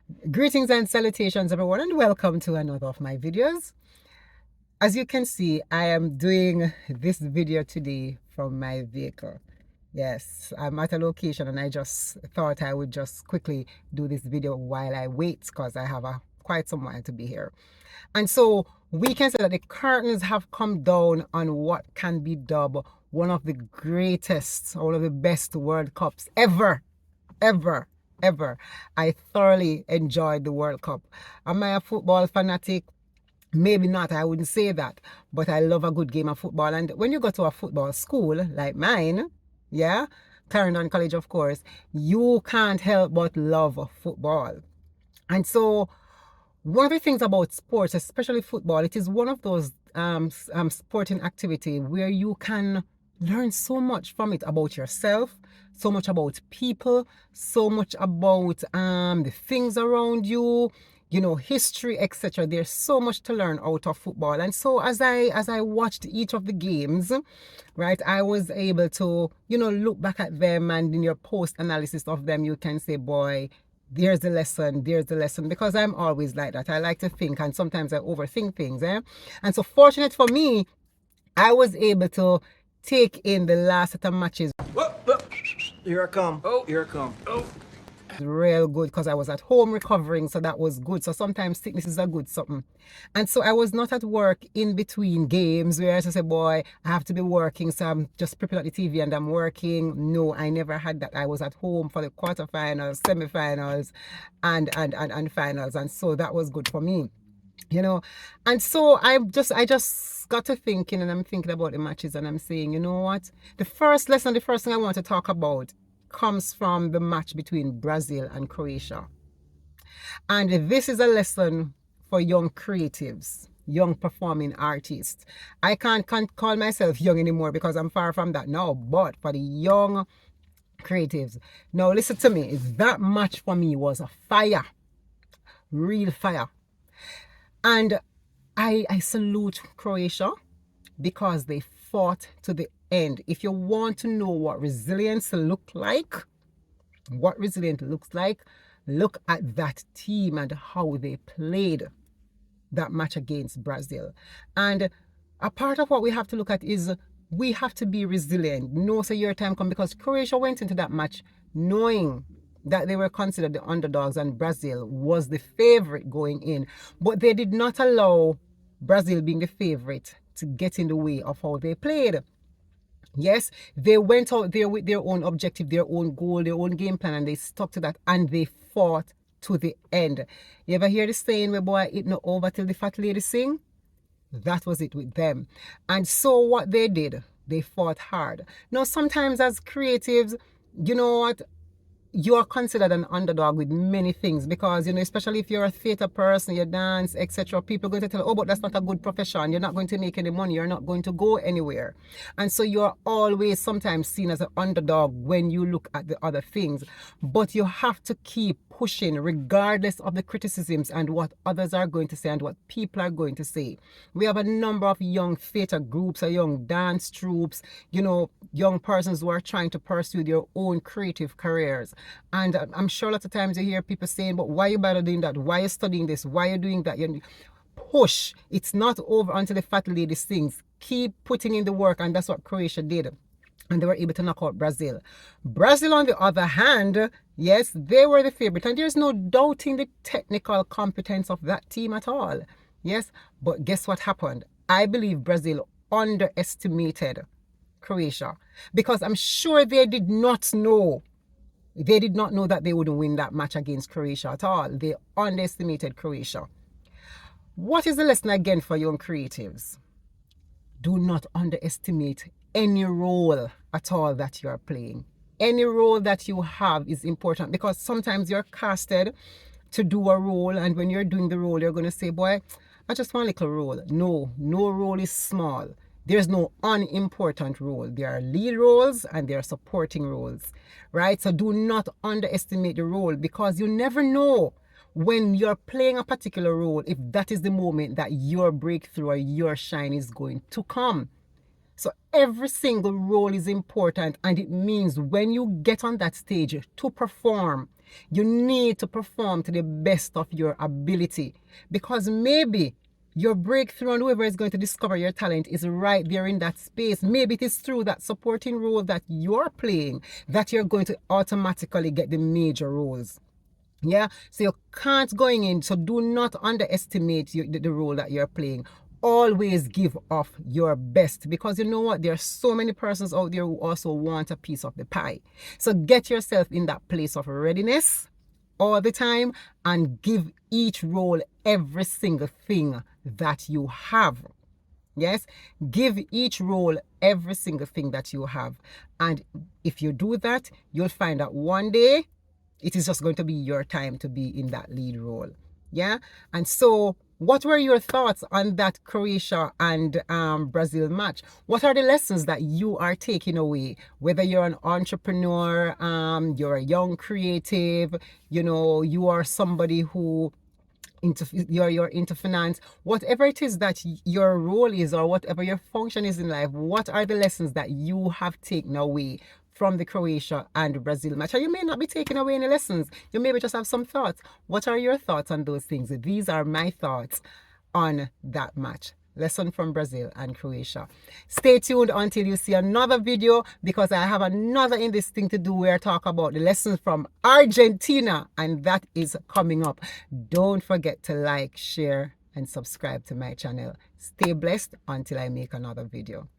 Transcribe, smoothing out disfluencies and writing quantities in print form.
Greetings and salutations everyone, and welcome to another of my videos. As you can see, I am doing this video today from my vehicle. Yes, I'm at a location and I just thought I would just quickly do this video while I wait because I have quite some while to be here. And so we can say that the curtains have come down on what can be dubbed one of the greatest, one of the best World Cups ever, ever. I thoroughly enjoyed the World Cup. Am I a football fanatic? Maybe not, I wouldn't say that, but I love a good game of football. And when you go to a football school like mine, yeah, Clarendon College, of course, you can't help but love football. And so one of the things about sports, especially football, it is one of those sporting activity where you can learn so much from it about yourself, so much about people, so much about the things around you, you know, history, etc. There's so much to learn out of football. And so as I watched each of the games, right, I was able to, you know, look back at them, and in your post analysis of them, you can say, boy, there's the lesson, because I'm always like that. I like to think, and sometimes I overthink things, and so fortunate for me, I was able to take in the last set of matches. Whoa, whoa. Here I come. Oh, here I come. Oh. Real good, because I was at home recovering, so that was good. So sometimes sickness is a good something. And so I was not at work in between games where I say, boy, I have to be working, so I'm just prepping at the TV and I'm working. No, I never had that. I was at home for the quarterfinals, semifinals, and finals. And so that was good for me, you know. And so I just got to thinking, and I'm thinking about the matches, and I'm saying, you know what, the first thing I want to talk about comes from the match between Brazil and Croatia. And this is a lesson for young creatives, young performing artists. I can't call myself young anymore because I'm far from that now, but for the young creatives, now listen to me, that match for me was a fire, real fire. And I salute Croatia because they fought to the end. If you want to know what resilience looks like, look at that team and how they played that match against Brazil. And a part of what we have to look at is we have to be resilient. No, say your time come, because Croatia went into that match knowing that they were considered the underdogs and Brazil was the favorite going in. But they did not allow Brazil being the favorite to get in the way of how they played. Yes, they went out there with their own objective, their own goal, their own game plan, and they stuck to that, and they fought to the end. You ever hear the saying where, boy, it not over till the fat lady sing? That was it with them. And so what they did, they fought hard. Now, sometimes as creatives, you know what, you are considered an underdog with many things, because, you know, especially if you're a theater person, you dance, etc., people are going to tell, oh, but that's not a good profession, you're not going to make any money, you're not going to go anywhere. And so you're always sometimes seen as an underdog when you look at the other things. But you have to keep pushing regardless of the criticisms and what others are going to say and what people are going to say. We have a number of young theater groups or young dance troupes, you know, young persons who are trying to pursue their own creative careers. And I'm sure lots of times you hear people saying, but why are you better doing that? Why are you studying this? Why are you doing that? You push. It's not over until the fat lady sings. Keep putting in the work, and that's what Croatia did. And they were able to knock out Brazil. Brazil, on the other hand, yes, they were the favorite. And there's no doubting the technical competence of that team at all. Yes, but guess what happened? I believe Brazil underestimated Croatia, because I'm sure they did not know that they wouldn't win that match against Croatia at all. They underestimated Croatia. What is the lesson again for young creatives? Do not underestimate any role at all that you are playing. Any role that you have is important, because sometimes you're casted to do a role, and when you're doing the role, you're going to say, boy, I just want a little role. No role is small. There's no unimportant role. There are lead roles and there are supporting roles, right? So do not underestimate the role, because you never know when you're playing a particular role if that is the moment that your breakthrough or your shine is going to come. So every single role is important, and it means when you get on that stage to perform, you need to perform to the best of your ability, because maybe your breakthrough and whoever is going to discover your talent is right there in that space. Maybe it is through that supporting role that you're playing that you're going to automatically get the major roles. Yeah, so you can't going in, so do not underestimate the role that you're playing. Always give off your best, because you know what, there are so many persons out there who also want a piece of the pie. So get yourself in that place of readiness all the time and give each role every single thing that you have. Yes, give each role every single thing that you have, and if you do that, you'll find that one day it is just going to be your time to be in that lead role. Yeah. And so what were your thoughts on that Croatia and Brazil match? What are the lessons that you are taking away? Whether you're an entrepreneur, you're a young creative, you are somebody who you're into finance, whatever it is that your role is, or whatever your function is in life, what are the lessons that you have taken away from the Croatia and Brazil match? And you may not be taking away any lessons, you maybe just have some thoughts. What are your thoughts on those things? These are my thoughts on that match. Lesson from Brazil and Croatia. Stay tuned until you see another video, because I have another in this thing to do where I talk about the lessons from Argentina, and that is coming up. Don't forget to like, share, and subscribe to my channel. Stay blessed until I make another video.